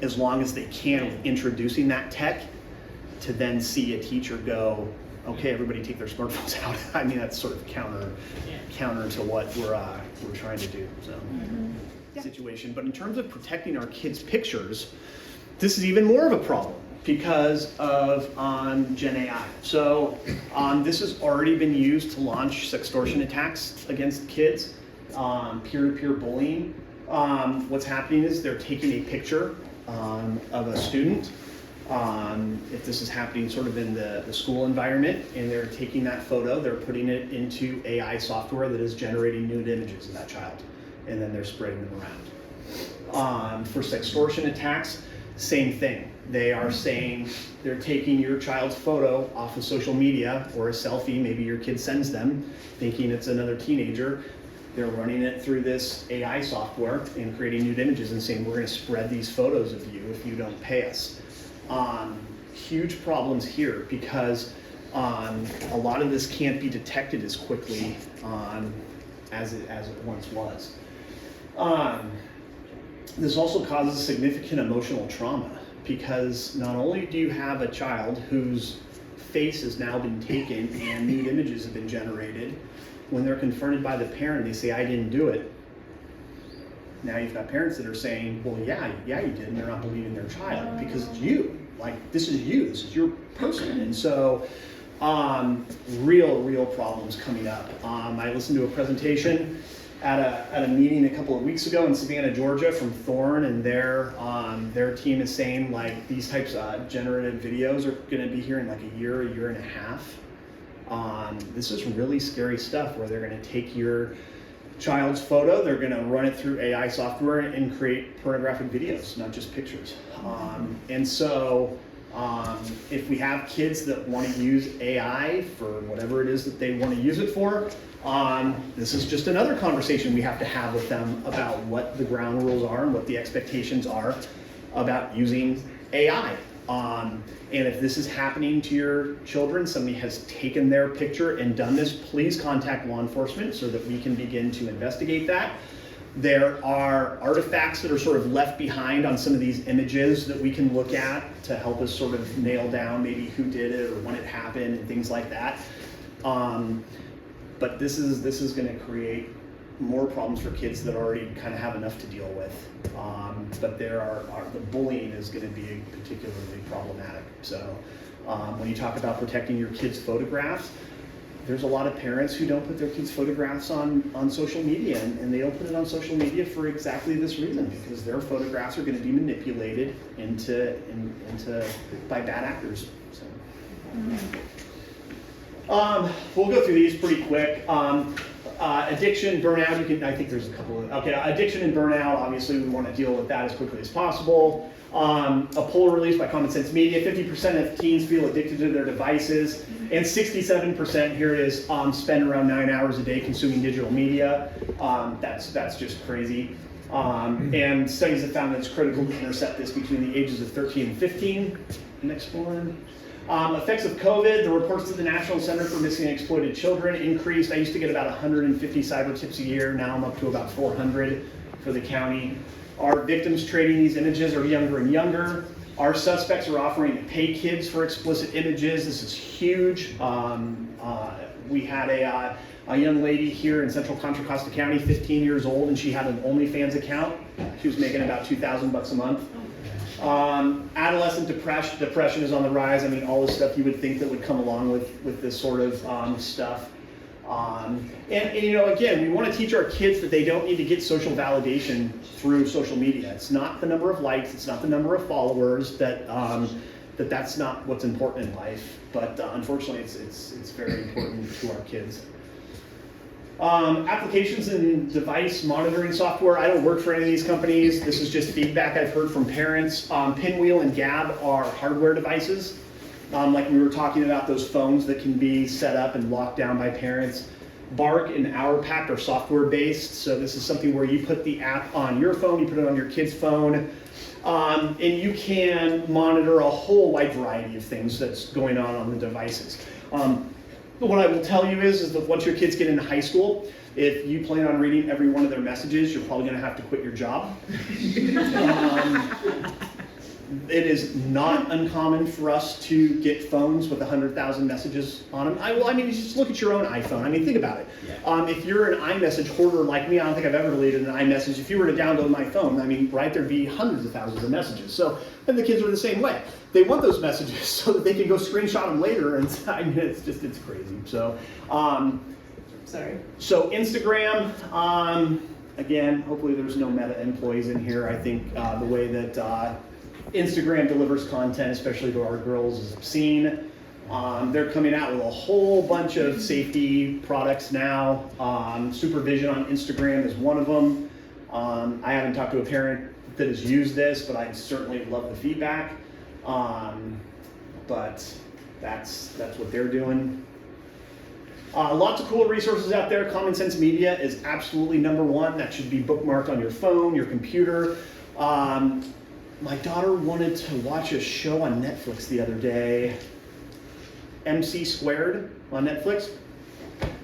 as long as they can with introducing that tech, to then see a teacher go, okay, everybody take their smartphones out. I mean, that's sort of counter to what we're trying to do. So situation. But in terms of protecting our kids' pictures, this is even more of a problem because of Gen AI. So this has already been used to launch sextortion attacks against kids, peer-to-peer bullying. What's happening is they're taking a picture of a student, if this is happening sort of in the school environment, and they're taking that photo, they're putting it into AI software that is generating nude images of that child, and then they're spreading them around. For sextortion attacks, same thing. They are saying they're taking your child's photo off of social media or a selfie, maybe your kid sends them, thinking it's another teenager. They're running it through this AI software and creating nude images and saying, we're going to spread these photos of you if you don't pay us. Huge problems here because a lot of this can't be detected as quickly as it once was. This also causes significant emotional trauma because not only do you have a child whose face has now been taken and nude images have been generated, when they're confronted by the parent, they say, I didn't do it. now you've got parents that are saying, well, yeah, you did, and they're not believing their child because it's you. Like, this is you, this is your person. And so, real problems coming up. I listened to a presentation at a meeting a couple of weeks ago in Savannah, Georgia from Thorne, and their team is saying like these types of generative videos are gonna be here in like a year and a half. This is really scary stuff where they're gonna take your child's photo, they're gonna run it through AI software and create pornographic videos, not just pictures. And so if we have kids that want to use AI for whatever it is that they want to use it for, this is just another conversation we have to have with them about what the ground rules are and what the expectations are about using AI. And if this is happening to your children, somebody has taken their picture and done this, please contact law enforcement so that we can begin to investigate that. There are artifacts that are sort of left behind on some of these images that we can look at to help us sort of nail down maybe who did it or when it happened and things like that. But this is going to create more problems for kids that already kind of have enough to deal with. But the bullying is going to be particularly problematic. So when you talk about protecting your kids' photographs, there's a lot of parents who don't put their kids' photographs on social media, and they don't put it on social media for exactly this reason, because their photographs are going to be manipulated into by bad actors. So. We'll go through these pretty quick. Addiction, burnout, I think there's a couple of, okay, addiction and burnout, obviously we want to deal with that as quickly as possible. A poll released by Common Sense Media, 50% of teens feel addicted to their devices, and 67%, here it is, spend around 9 hours a day consuming digital media. That's just crazy. And studies have found that it's critical to intercept this between the ages of 13 and 15. Next one. Effects of COVID, the reports to the National Center for Missing and Exploited Children increased. I used to get about 150 cyber tips a year. Now I'm up to about 400 for the county. Our victims trading these images are younger and younger. Our suspects are offering to pay kids for explicit images. This is huge. We had a young lady here in central Contra, Costa County, 15 years old, and she had an OnlyFans account. She was making about $2,000 a month. Adolescent depression is on the rise. I mean, all the stuff you would think that would come along with this sort of stuff. And you know, again, we want to teach our kids that they don't need to get social validation through social media. It's not the number of likes, it's not the number of followers, that's not what's important in life. But unfortunately, it's very important to our kids. Applications and device monitoring software. I don't work for any of these companies. This is just feedback I've heard from parents. Pinwheel and Gab are hardware devices. Like we were talking about, those phones that can be set up and locked down by parents. Bark and OurPact are software based. So this is something where you put the app on your phone, you put it on your kid's phone, and you can monitor a whole wide variety of things that's going on the devices. What I will tell you is that once your kids get into high school, if you plan on reading every one of their messages, you're probably going to have to quit your job. It is not uncommon for us to get phones with 100,000 messages on them. I mean, just look at your own iPhone. I mean, think about it. Yeah. If you're an iMessage hoarder like me, I don't think I've ever deleted an iMessage. If you were to download my phone, I mean, right, there'd be hundreds of thousands of messages. So, and the kids are the same way. They want those messages so that they can go screenshot them later. And I mean, it's crazy. So, So Instagram, again, hopefully there's no Meta employees in here. I think the way that Instagram delivers content, especially to our girls, is obscene. They're coming out with a whole bunch of safety products now. Supervision on Instagram is one of them. I haven't talked to a parent that has used this, but I certainly love the feedback. But that's what they're doing. Lots of cool resources out there. Common Sense Media is absolutely #1. That should be bookmarked on your phone, your computer. My daughter wanted to watch a show on Netflix the other day. MC Squared on Netflix.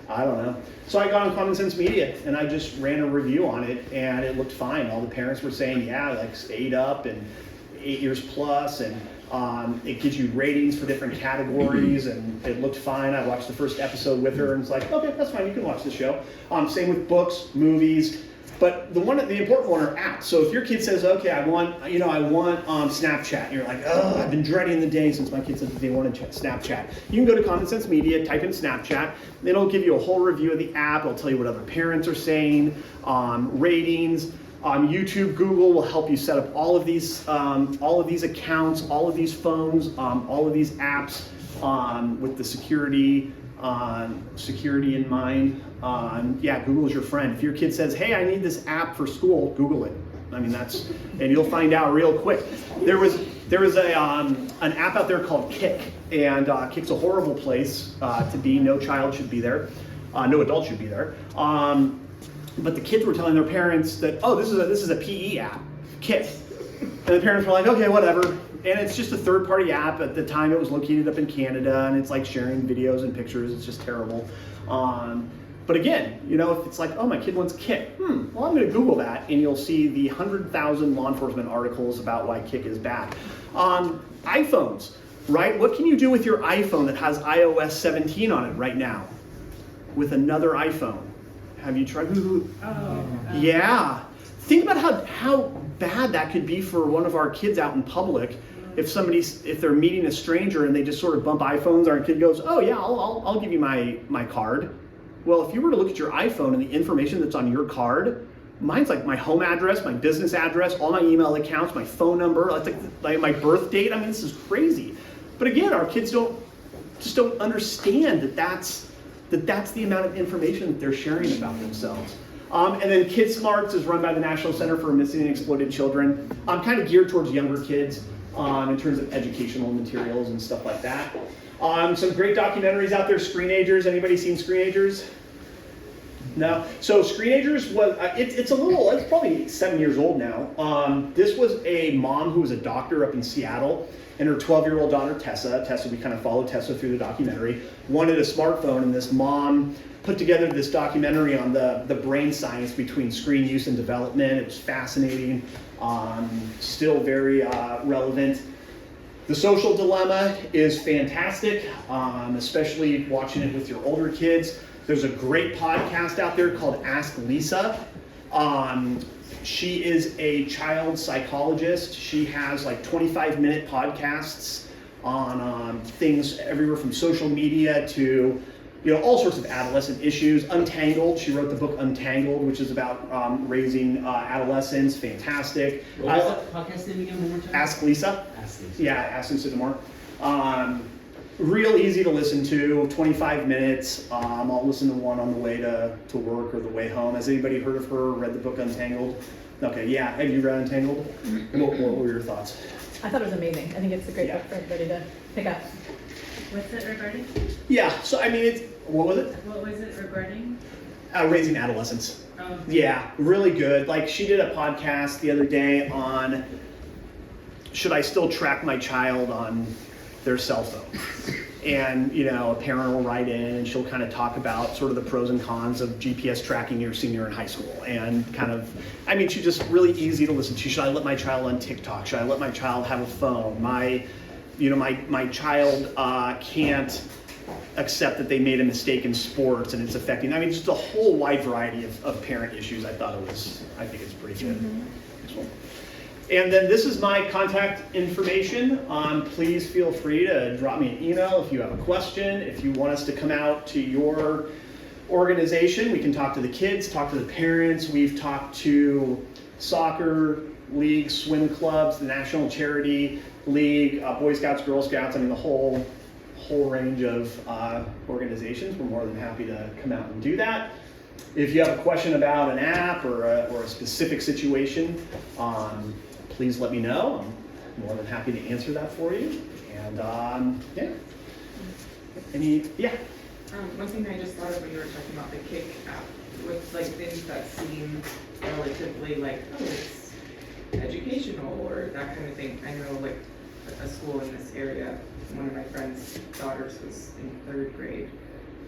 I don't know. So I got on Common Sense Media and I just ran a review on it and it looked fine. All the parents were saying, yeah, like 8 up and 8 years plus, and it gives you ratings for different categories, and it looked fine. I watched the first episode with her and it's like, okay, that's fine, you can watch the show. Same with books, movies. But the important one are apps. So if your kid says, okay, I want Snapchat, and you're like, oh, I've been dreading the day since my kid said that they wanted Snapchat. You can go to Common Sense Media, type in Snapchat, it'll give you a whole review of the app, it'll tell you what other parents are saying, ratings. YouTube, Google will help you set up all of these accounts, all of these phones, all of these apps with the security in mind. Yeah, Google is your friend. If your kid says, hey, I need this app for school, Google it. I mean, and you'll find out real quick. There was an app out there called Kick, and Kick's a horrible place to be. No child should be there. No adult should be there. But the kids were telling their parents that, oh, this is a PE app, Kick. And the parents were like, okay, whatever. And it's just a third-party app. At the time, it was located up in Canada, and it's like sharing videos and pictures. It's just terrible. But again, if it's like, oh, my kid wants Kick, well, I'm going to Google that, and you'll see the 100,000 law enforcement articles about why Kick is bad. iPhones, right? What can you do with your iPhone that has iOS 17 on it right now with another iPhone? Have you tried? Yeah. Think about how bad that could be for one of our kids out in public. If they're meeting a stranger and they just sort of bump iPhones, our kid goes, oh yeah, I'll give you my card. Well, if you were to look at your iPhone and the information that's on your card, mine's like my home address, my business address, all my email accounts, my phone number, like my birth date. I mean, this is crazy. But again, our kids don't understand that that's the amount of information that they're sharing about themselves. And then Kid Smarts is run by the National Center for Missing and Exploited Children. Kind of geared towards younger kids in terms of educational materials and stuff like that. Some great documentaries out there. Screenagers. Anybody seen Screenagers? No. So Screenagers was it's probably 7 years old now. This was a mom who was a doctor up in Seattle, and her 12-year-old daughter Tessa, we kind of followed Tessa through the documentary, wanted a smartphone, and this mom put together this documentary on the brain science between screen use and development. It was fascinating, still very relevant. The Social Dilemma is fantastic, especially watching it with your older kids. There's a great podcast out there called Ask Lisa. She is a child psychologist. She has like 25-minute podcasts on things everywhere from social media to all sorts of adolescent issues. Untangled, she wrote the book Untangled, which is about raising adolescents. Fantastic. What was that podcast name again, one more time? Ask Lisa. Ask Lisa. Yeah, Ask Lisa DeMar. Real easy to listen to, 25 minutes. I'll listen to one on the way to work or the way home. Has anybody heard of her or read the book Untangled? Okay, yeah. Have you read Untangled? And what were your thoughts? I thought it was amazing. I think it's a great book for everybody to pick up. What's it regarding? Yeah, so I mean, what was it? What was it regarding? Raising adolescents. Oh. Yeah, really good. Like, she did a podcast the other day on should I still track my child on their cell phone? And, a parent will write in and she'll kind of talk about sort of the pros and cons of GPS tracking your senior in high school. And she's just really easy to listen to. Should I let my child on TikTok? Should I let my child have a phone? My child can't accept that they made a mistake in sports and it's affecting, just a whole wide variety of parent issues. I think it's pretty good. Mm-hmm. And then this is my contact information. Please feel free to drop me an email if you have a question. If you want us to come out to your organization, we can talk to the kids, talk to the parents. We've talked to soccer leagues, swim clubs, the National Charity League, Boy Scouts, Girl Scouts, the whole range of organizations. We're more than happy to come out and do that. If you have a question about an app or a specific situation, please let me know. I'm more than happy to answer that for you. And yeah. One thing I just thought of when you were talking about the Kick app, with like things that seem relatively like, oh, it's educational or that kind of thing. I know like a school in this area, one of my friend's daughters was in 3rd grade,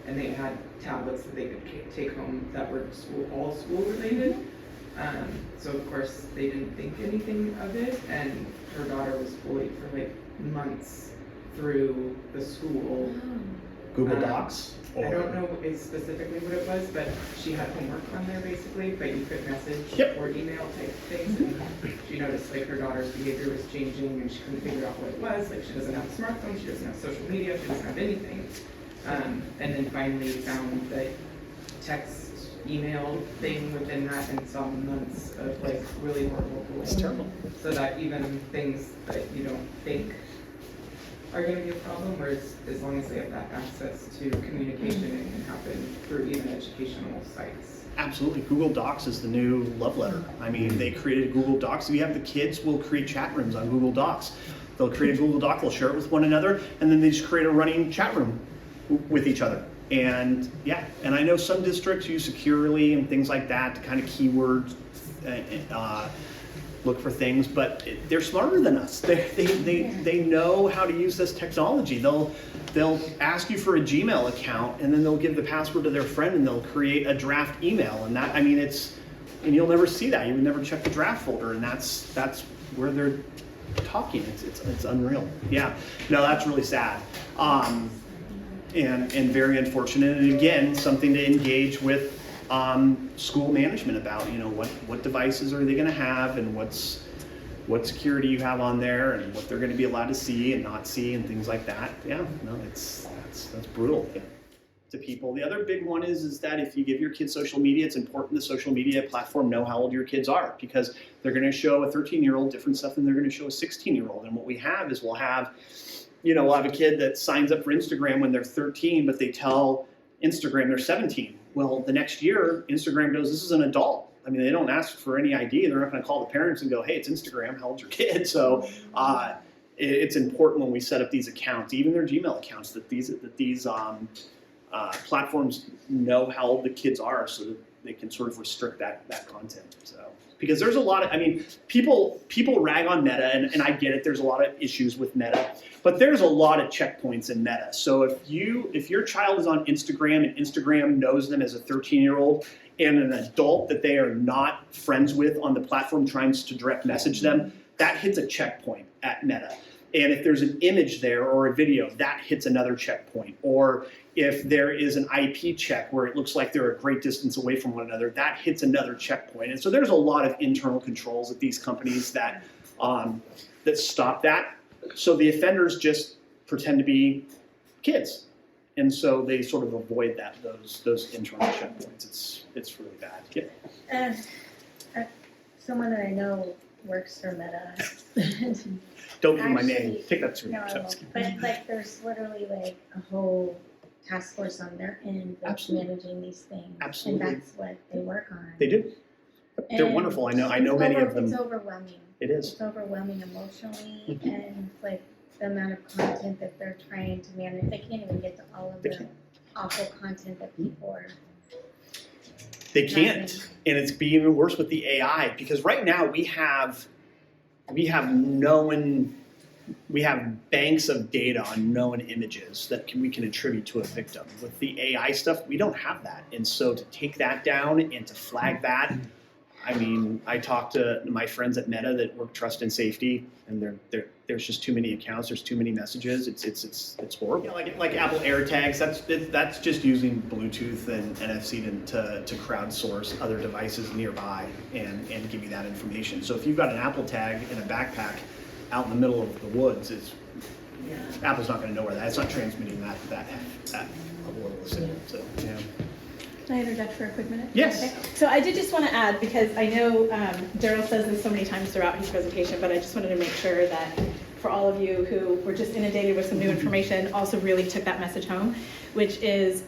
and they had tablets that they could take home that were all school related. So of course they didn't think anything of it, and her daughter was bullied for like months through the school Google Docs? I don't know specifically what it was, but she had homework on there basically, but you could message Yep. or email type things. And she noticed like her daughter's behavior was changing and she couldn't figure out what it was. Like she doesn't have a smartphone, she doesn't have social media, she doesn't have anything. And then finally found that text, email thing within that and saw months of like really horrible bullying. It's terrible. So that even things that you don't think are going to be a problem, whereas as long as they have that access to communication, it can happen through even educational sites. Absolutely. Google Docs is the new love letter. I mean, they created Google Docs. If you have the kids, will create chat rooms on Google Docs. They'll create a Google Doc, they'll share it with one another, and then they just create a running chat room with each other. And yeah, and I know some districts use securely and things like that to kind of keyword look for things, but they're smarter than us. They know how to use this technology. They'll ask you for a Gmail account, and then they'll give the password to their friend, and they'll create a draft email. And that, I mean, and you'll never see that. You would never check the draft folder, and that's where they're talking. It's unreal. Yeah, no, that's really sad, and very unfortunate. And again, something to engage with school management about, you know, what devices are they going to have, and what security you have on there, and what they're going to be allowed to see and not see, and things like that. Yeah, no, that's brutal to people. The other big one is that if you give your kids social media, it's important the social media platform know how old your kids are, because they're going to show a 13-year-old different stuff than they're going to show a 16-year-old. And what we have is we'll have a kid that signs up for Instagram when they're 13, but they tell Instagram they're 17. Well, the next year, Instagram goes, this is an adult. I mean, they don't ask for any ID. They're not going to call the parents and go, hey, it's Instagram, how old's your kid? So it's important when we set up these accounts, even their Gmail accounts, that these platforms know how old the kids are, so that they can sort of restrict that content. So, because there's a lot of, I mean, people rag on Meta, and I get it, there's a lot of issues with Meta, but there's a lot of checkpoints in Meta. So if your child is on Instagram and Instagram knows them as a 13-year-old and an adult that they are not friends with on the platform trying to direct message them, that hits a checkpoint at Meta. And if there's an image there or a video, that hits another checkpoint. Or if there is an IP check where it looks like they're a great distance away from one another, that hits another checkpoint. And so there's a lot of internal controls at these companies that stop that. So the offenders just pretend to be kids. And so they sort of avoid those internal checkpoints. It's really bad. Yeah. Someone that I know works for Meta. Don't give my name. Actually, Take that through. No, I won't. But like, there's literally like a whole task force on their end that's Absolutely. managing these things. Absolutely. And that's what they work on. They do. They're And wonderful. I know many of them. It's overwhelming. It is. It's overwhelming emotionally, and like the amount of content that they're trying to manage. They can't even get to all of They the can't. awful content that people are. They can't, and it's being even worse with the AI, because right now we have banks of data on known images that we can attribute to a victim. With the AI stuff, we don't have that, and so to take that down and to flag that, I mean, I talked to my friends at Meta that work trust and safety, and there's just too many accounts, there's too many messages. It's horrible. You know, like Apple AirTags, that's just using Bluetooth and NFC to crowdsource other devices nearby and give you that information. So if you've got an Apple tag in a backpack out in the middle of the woods, Apple's not going to know where that. It's not transmitting that level of signal. So yeah. Can I interject for a quick minute? Yes. Okay. So I did just want to add, because I know Darryl says this so many times throughout his presentation, but I just wanted to make sure that for all of you who were just inundated with some new information, also really took that message home, which is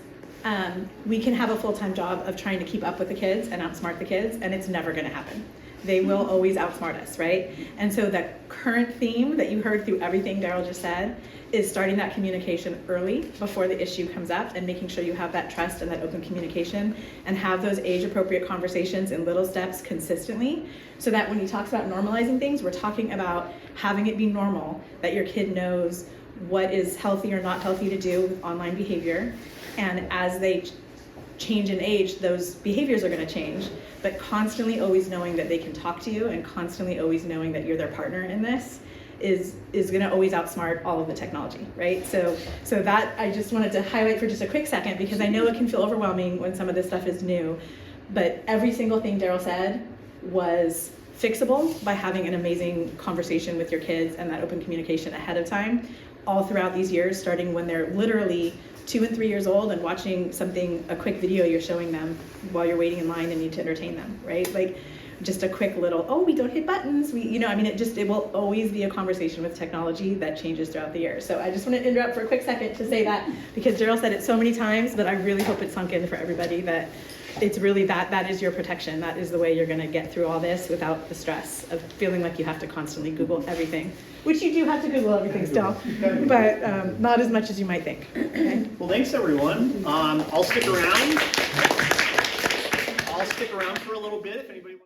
we can have a full-time job of trying to keep up with the kids and outsmart the kids, and it's never going to happen. They will always outsmart us, right? And so the current theme that you heard through everything Darryl just said is starting that communication early before the issue comes up, and making sure you have that trust and that open communication, and have those age-appropriate conversations in little steps consistently, so that when he talks about normalizing things, we're talking about having it be normal, that your kid knows what is healthy or not healthy to do with online behavior, and as they change in age, those behaviors are going to change, but constantly always knowing that they can talk to you, and constantly always knowing that you're their partner in this is gonna always outsmart all of the technology, right? So that I just wanted to highlight for just a quick second, because I know it can feel overwhelming when some of this stuff is new, but every single thing Darryl said was fixable by having an amazing conversation with your kids and that open communication ahead of time, all throughout these years, starting when they're literally 2 and 3 years old and watching something, a quick video you're showing them while you're waiting in line and need to entertain them, right? Like just a quick little, oh, we don't hit buttons. It will always be a conversation with technology that changes throughout the year. So I just want to interrupt for a quick second to say that, because Darryl said it so many times, but I really hope it sunk in for everybody that it's really that is your protection. That is the way you're going to get through all this without the stress of feeling like you have to constantly Google everything, which you do have to Google everything still, but not as much as you might think. Okay? Well, thanks everyone. I'll stick around. For a little bit if anybody wants.